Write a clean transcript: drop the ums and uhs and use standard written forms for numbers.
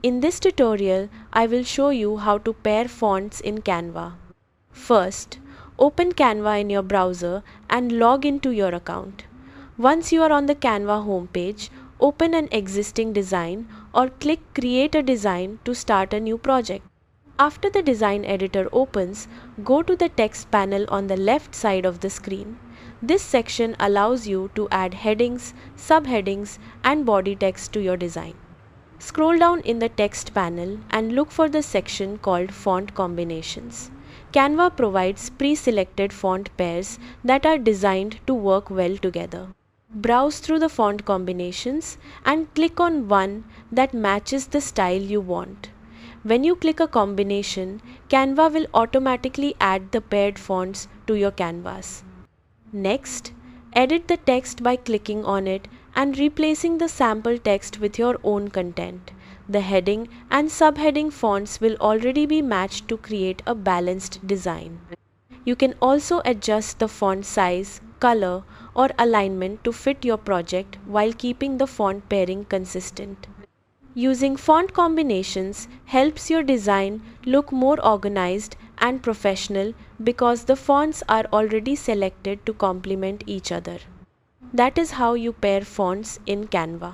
In this tutorial, I will show you how to pair fonts in Canva. First, open Canva in your browser and log into your account. Once you are on the Canva homepage, open an existing design or click Create a Design to start a new project. After the design editor opens, go to the text panel on the left side of the screen. This section allows you to add headings, subheadings, and body text to your design. Scroll down in the text panel and look for the section called Font Combinations. Canva provides pre-selected font pairs that are designed to work well together. Browse through the font combinations and click on one that matches the style you want. When you click a combination, Canva will automatically add the paired fonts to your canvas. Next, edit the text by clicking on it and replacing the sample text with your own content. The heading and subheading fonts will already be matched to create a balanced design. You can also adjust the font size, color, or alignment to fit your project while keeping the font pairing consistent. Using font combinations helps your design look more organized and professional because the fonts are already selected to complement each other. That is how you pair fonts in Canva.